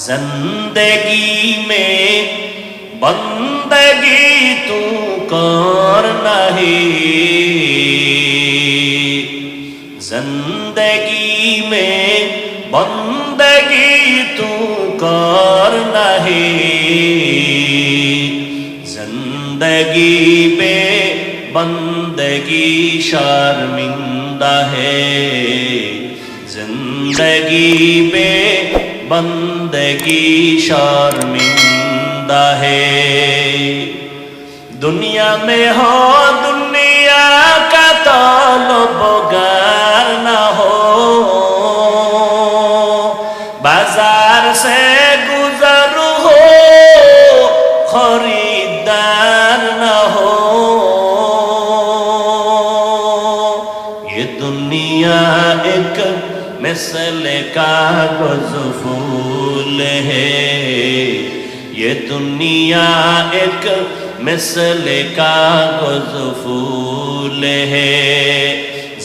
जिंदगी में बंदगी तू कर नहीं, जिंदगी में बंदगी तू कर नहीं, जिंदगी में बंदगी शर्मिंदा है, जिंदगी में बंदगी शर्मिंदा है। दुनिया में हो दुनिया का तलबगार न हो, बाजार से गुजर हो खरीदार न हो। ये दुनिया एक मिसले कागज फूल है, ये दुनिया एक मिसले कागज फूल है,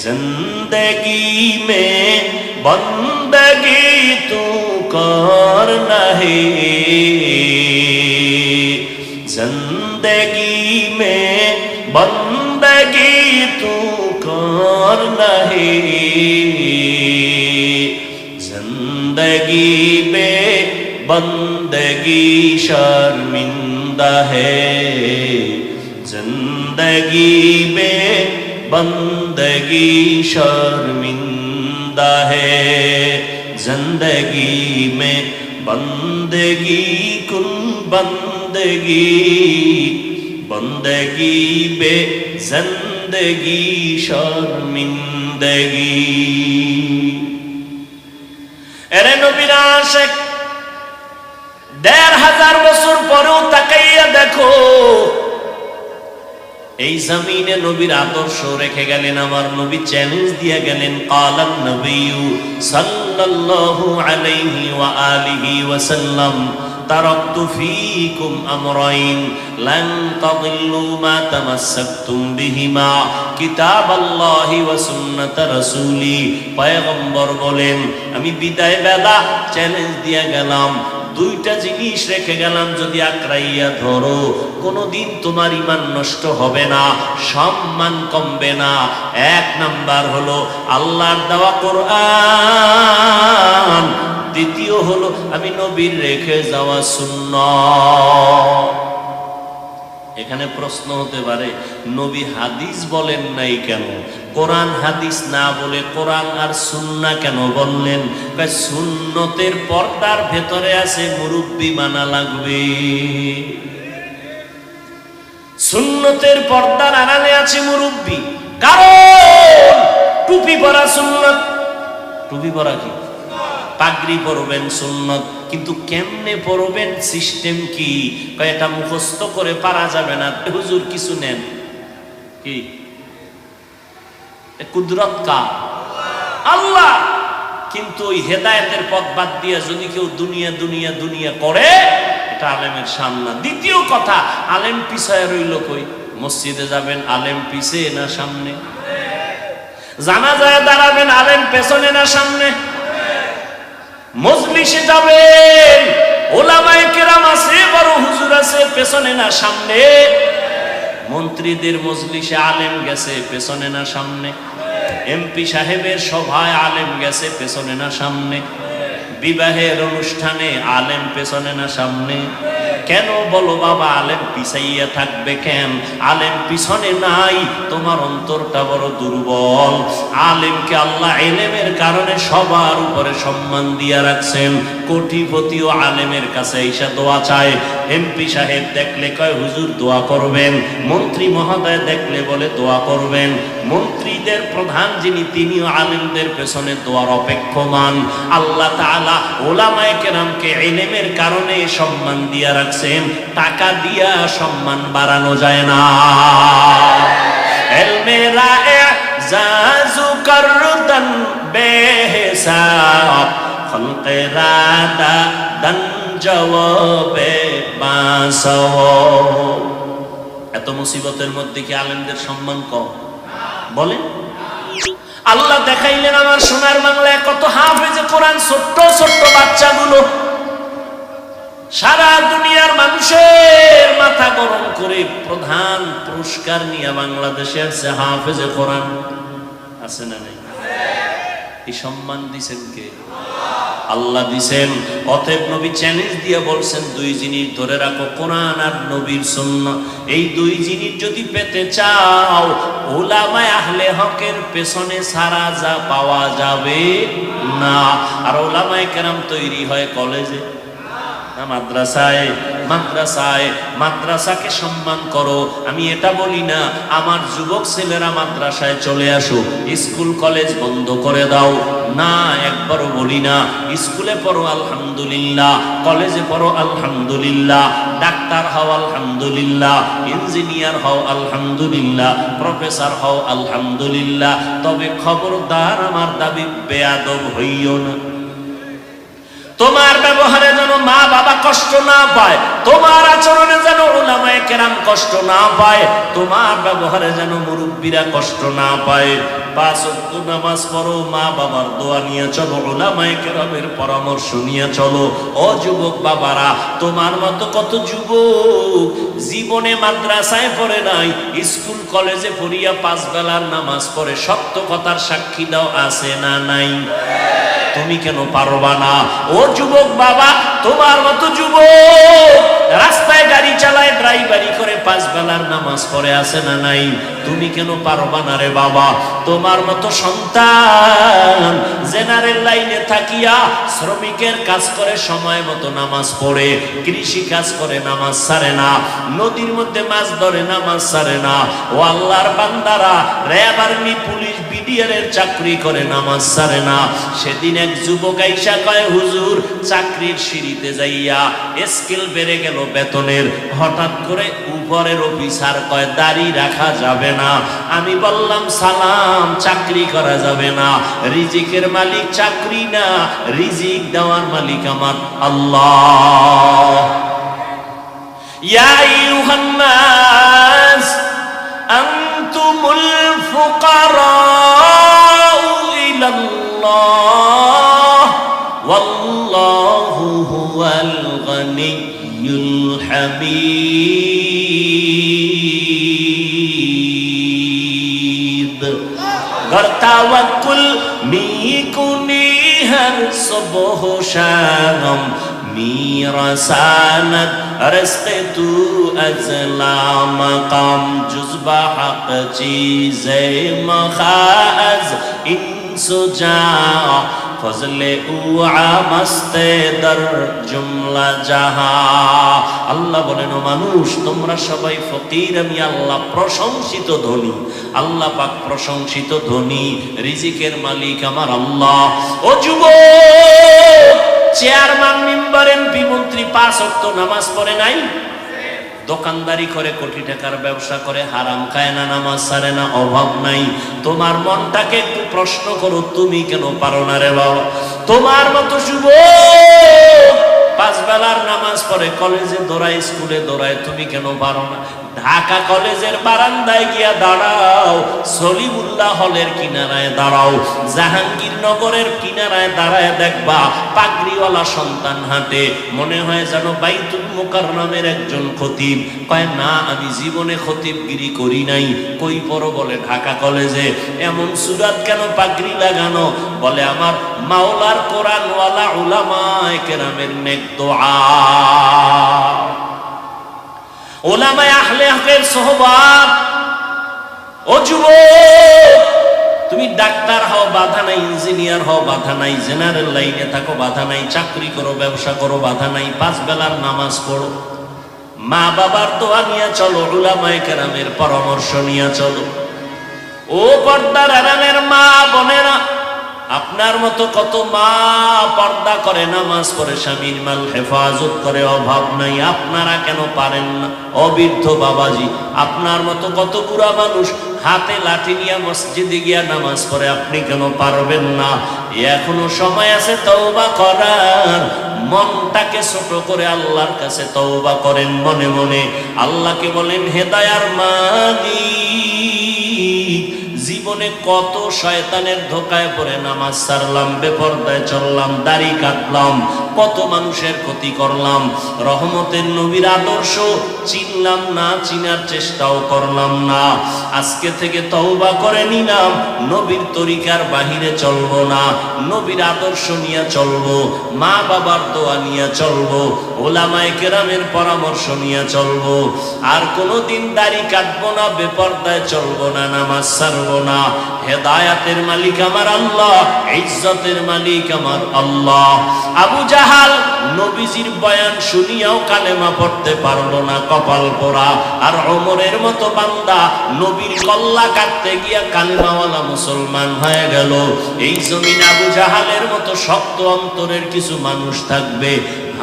जिंदगी में बंदगी तू कर नहीं, जिंदगी में बंदगी तू कर नहीं, जिंदगी में बंदगी शर्मिंदा है, जिंदगी में बंदगी शर्मिंदा है, जिंदगी में बंदगी कुल बंदगी, बंदगी बे जिंदगी शर्मिंदगी। এরে নবীর আশিক ১৫০০ বছর পরেও তাকাইয়া দেখো, এই জমিনে নবীর আদর্শ রেখে গেলেন। আমার নবী চ্যালেঞ্জ দিয়ে গেলেন, কালান নবিয়্যু সাল্লাল্লাহু আলাইহি ওয়া আলিহি ওয়াসাল্লাম, তারাকতু ফীকুম আমরাইন লান তাদিল্লু মা তামাসসাকতুম বিহিমা, কিতাবাল্লাহি ওয়া সুন্নাত রাসূলি। পয়গম্বর বলেন, আমি বিদায় বেলা চ্যালেঞ্জ দিয়ে গেলাম, দুইটা জিনিস রেখে গেলাম, যদি আঁকড়াইয়া ধরো কোনদিন তোমার ঈমান নষ্ট হবে না, সম্মান কমবে না। এক নাম্বার হলো আল্লাহর দেওয়া কোরআন, দ্বিতীয় হলো আমি নবীর রেখে যাওয়া সুন্নাত। এখানে প্রশ্ন হতে পারে, নবী হাদিস বলেন নাই কেন, কোরআন হাদিস না বলে কোরআন আর সুন্নাহ কেন বললেন? সুন্নতের পর্দার ভেতরে আছে মুরব্বি মানা লাগবে, সুন্নতের পর্দার আড়ালে আছে মুরব্বি। কারণ টুপি পরা সুন্নত, টুপি পরা কি, পাগড়ি পরবেন সুন্নত, কিন্তু কেমনে পরবেন, সিস্টেম কি? এটা মুখস্থ করে পারা যাবে না। হুজুর কিছু নেন কি, কুদরত কার? আল্লাহ। কিন্তু ওই হেদায়েতের পথ বাদ দিয়ে যদি কেউ দুনিয়া দুনিয়া দুনিয়া করে, এটা আলেমের সামনে। দ্বিতীয় কথা, আলেম পিছায় রইল কই? মসজিদে যাবেন, আলেম পিছে না সামনে? জানাজায় দাঁড়াবেন, আলেম পেছনে না সামনে? মজলিসে যাবেন, ওলামায়ে কেরাম আছে, বড় হুজুর আছে, পেছনে না সামনে? মন্ত্রীদের মজলিসে আলেম গেছে, পেছনে না সামনে? এমপি সাহেবের সভায় আলেম গেছে, পেছনে না সামনে? বিবাহের অনুষ্ঠানে আলেম পেছনে না সামনে? কেন বলো বাবা, আলেম পিছাইয়া থাকবে কেন? আলেম পিছনে নাই, তোমার অন্তরটা বড় দুর্বল। আলেমকে আল্লাহ ইলমের কারণে সবার উপরে সম্মান দিয়া রাখছেন। কোটিপতিও আলেমের কাছে এসে দোয়া চায়। এমপি সাহেব দেখলে কয় হুজুর দোয়া করবেন, মন্ত্রী মহোদয় দেখলে বলে দোয়া করবেন। মন্ত্রীদের প্রধান যিনি, তিনিও আলেমদের পেছনে দোয়ার অপেক্ষমান। আল্লাহ তাআলা উলামায়ে কেরামকে ইলমের কারণে সম্মান দিয়া রাখছেন, টাকা দিয়া সম্মান বাড়ানো যায় না। ইলমেরা ইজাজু করদান বেহিসাব, খলকেরা দান জবাবে বাসাও। এত মুসিবতের মধ্যে কি আলেমদের সম্মান কম? বলেন। আল্লাহ দেখাইলেন আমার সোনার বাংলায় কত হাফেজে কোরআন, ছোট্ট ছোট্ট বাচ্চাগুলো সারা দুনিয়ার মানুষের মাথা গরম করে প্রধান পুরস্কার নিয়ে বাংলাদেশে আসছে হাফেজে কোরআন। আছে না নাই? এই সম্মান দিছেন কে? আল্লাহ দিছেন। অতএব নবী চ্যালেঞ্জ দিয়ে বলছেন, দুই জিনিস ধরে রাখো, কোরআন আর নবীর সুন্নাহ। এই দুই জিনিস যদি পেতে চাও, উলামায়ে আহলে হকের পেছনে সারা যা পাওয়া যাবে না। আর উলামায়ে কেরাম তৈরি হয় কলেজে না মাদ্রাসায়? মাদ্রাসায়। মাদ্রাসাকে সম্মান করো। আমি এটা বলি না আমার যুবক ছেলেরা মাদ্রাসায় চলে আসো, স্কুল কলেজ বন্ধ করে দাও, না, একবারও বলি না। স্কুলে পড়ো আলহামদুলিল্লাহ, কলেজে পড়ো আলহামদুলিল্লাহ, ডাক্তার হও আলহামদুলিল্লাহ, ইঞ্জিনিয়ার হও আলহামদুলিল্লাহ, প্রফেসর হও আলহামদুলিল্লাহ। তবে খবরদার আমার দাবি বেয়াদব হইও না। তোমার ব্যবহারে যেন মা বাবা কষ্ট না পায়, তোমার আচরণে যেন উলামায়ে কেরাম কষ্ট না পায়, তোমার ব্যবহারে যেন মুরব্বীরা কষ্ট না পায়। 5 ওয়াক্ত নামাজ পড়ো, মা বাবার দোয়া নিয়ে চলো, উলামায়ে কেরামের পরামর্শ নিয়ে চলো। ও যুবক বাবারা, তোমার মতো কত যুবক জীবনে মাদ্রাসায় পড়ে নাই, স্কুল কলেজে পড়িয়া 5 বেলার নামাজ পড়ে। সত্য কথার সাক্ষী দাও, আছে না নাই? তুমি কেন পারবা না? ও যুবক বাবা, তোমার মতো যুবক রাস্তায় গাড়ি চালায়, ড্রাইভারি করে, 5 বেলার নামাজ পড়ে, আছে না নাই? তুমি কেন পারবা না রে বাবা? তোমার মতো সন্তান জেনারেল লাইনে থাকিয়া শ্রমিকের কাজ করে, সময় মতো নামাজ পড়ে, কৃষি কাজ করে, নামাজ ছাড়ে না, নদীর মধ্যে মাছ ধরে, নামাজ ছাড়ে না। ও আল্লাহর বান্দারা, র্যাব, আর্মি, পুলিশ, বিডিআরের চাকরি করে, নামাজ ছাড়ে না। সেদিন এক যুবক আইসা কয়, হুজুর চাকরির সিঁড়িতে যাইয়া স্কেল বেড়ে গেল বেতনের, হঠাৎ করে উপরের অফিসার কয় দাড়ি রাখা যাবে না। আমি বললাম সালাম, চাকরি করা যাবে না। রিজিকের মালিক চাকরি না, রিজিক দেওয়ার মালিক আমার আল্লাহ। ইয়া আইয়ুহান নাস আনতুমুল ফুকারাউ ইলাল্লাহ ওয়াল্লাহু হুয়াল গনিয়্যুল হামিদ। गर तवक्कुल मी कुनी हर सुबह शाम, मेरा सानत रज़्क़ तू अज़ला मक़ाम, जुज़्बा हक़ चीज़े मख़ाज़ इंसुजा, ফজলে উআ মাস্তে দর জুমলা জাহা। আল্লাহ বলেন, ও মানুষ, তোমরা সবাই ফকির, আমি আল্লাহ প্রশংসিত ধনী। আল্লাহ পাক প্রশংসিত ধনী, রিজিকের মালিক আমার আল্লাহ। ও যুবক, চেয়ারম্যান, মেম্বার, এমপি, মন্ত্রী 5 ওয়াক্ত নামাজ পড়ে নাই, দোকানদারি করে, কোটি টাকার ব্যবসা করে, হারাম খায় না, নামাজ ছাড়ে না, অভাব নাই। তোমার মনটাকে একটু প্রশ্ন করো, তুমি কেন পারো না রে বাবা? তোমার মতো যুবক 5 বেলার নামাজ পড়ে, কলেজে দৌড়ায়, স্কুলে দৌড়ায়, তুমি কেন পারো না? ঢাকা কলেজের বারান্দায় গিয়া দাঁড়াও, সলিমুল্লাহ হলের কিনারায় দাঁড়াও, জাহাঙ্গীরনগরের কিনারায় দাঁড়ায়, দেখবা পাগড়িওয়ালা সন্তান হাঁটে, মনে হয় যেন বাইতুল মুকাররমের একজন খতিব। কয় না, আমি জীবনে খতিবগিরি করি নাই। কই পড়ো? বলে ঢাকা কলেজে। এমন সুরাত কেন পাগড়ি লাগানো? বলে আমার মাওলার কোরআনওয়ালা উলামায়ে কেরামের নেক দোয়া। উলামায়ে আহলে হকের সোহবাত। ও যুবক, তুমি ডাক্তার হও, বাধা নাই, ইঞ্জিনিয়ার হও, বাধা নাই, জেনারেল লাইনে থাকো, বাধা নাই, চাকরি করো, ব্যবসা করো, বাধা নাই, 5 বেলার নামাজ পড়ো, মা বাবার দোয়া নিয়ে চলো, উলামায়ে কেরামের পরামর্শ নিয়ে চলো। ও পর্দার আড়ালের মা বোনেরা, আপনার মতো কত মা পর্দা করে, নামাজ পড়ে, স্বামীর মাল হেফাজত করে, অভাব নাই, আপনারা কেন পারেন না? অবৃদ্ধ বাবাজি, আপনার মতো কত বুড়া মানুষ হাতে লাঠি নিয়ে মসজিদে গিয়া নামাজ পড়ে, আপনি কেন পারবেন না? এখনো সময় আছে তওবা করার। মনটাকে ছোট করে আল্লাহর কাছে তওবা করেন মনে মনে। আল্লাহকে বলেন, হেদায়ার মালিক, জীবনে জীবনে কত শয়তানের ধোকায় পড়ে নামাজ ছাড়লাম, বেপরদায় চললাম, দাড়ি কাটলাম, কত মানুষের ক্ষতি করলাম, রহমতের নবীর আদর্শ চিনলাম না, চিনার চেষ্টাও করলাম না। আজকে থেকে তওবা করে নিলাম, নবীর তরিকার বাহিরে চলবো না, নবীর আদর্শ নিয়ে চলবো, মা বাবার দোয়া নিয়ে চলবো, ওলামায়ে কেরামের পরামর্শ নিয়ে চলবো। আর কোনোদিন দাড়ি কাটবো না, বেপরদায় চলবো না, নামাজ ছাড়বো না। হেদায়াতের মালিক আমার আল্লাহ, ইজ্জতের মালিক আমার আল্লাহ। আবু জাহাল নবীজির বয়ান শুনিয়াও কালেমা পড়তে পারলো না, কপাল পোড়া। আর ওমরের মতো বান্দা নবীর কল্লা কাটতে গিয়া কালেমাওয়ালা মুসলমান হয়ে গেল। এই জমিনে আবু জাহালের মতো শক্ত অন্তরের কিছু মানুষ থাকবে,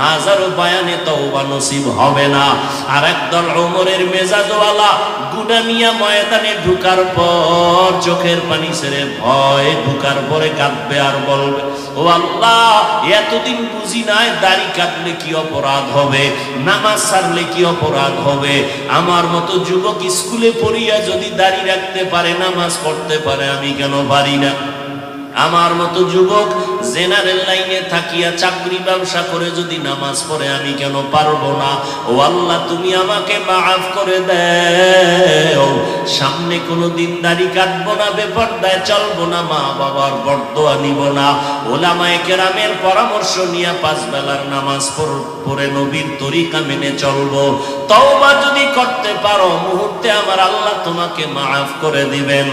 হাজারো বয়ানে তওবা নসিব হবে না। আর একদল ওমরের মেজাজওয়ালা গুনাহ নিয়া ময়দানে ঢুকার পর চোখের পানি ছেড়ে ভয় ঢুকার পরে কাঁদবে আর বলবে, ও আল্লাহ, এতদিন বুঝি নাই দাড়ি কাটলে কি অপরাধ হবে, নামাজ ছাড়লে কি অপরাধ হবে। আমার মতো যুবক স্কুলে পড়িয়া যদি দাড়ি রাখতে পারে, নামাজ পড়তে পারে, আমি কেন পারি না? আমার মতো যুবক জেনারেল লাইনে থাকিয়া চাকরি ব্যবসা করে যদি নামাজ পড়ে, আমি কেন পারবো না? ও আল্লাহ, তুমি আমাকে মাফ করে দাও। সামনে কোনো দিন দাড়ি কাটবো না, বেপরদায় চলবো না, মা বাবার বরদোয়া নিব না, ওলামায়ে কেরামের পরামর্শ নিয়ে 5 বেলার নামাজ পড়ে নবীর তরিকা মেনে চলবো। তওবা যদি করতে পারো, মুহূর্তে আমার আল্লাহ তোমাকে মাফ করে দিবেন।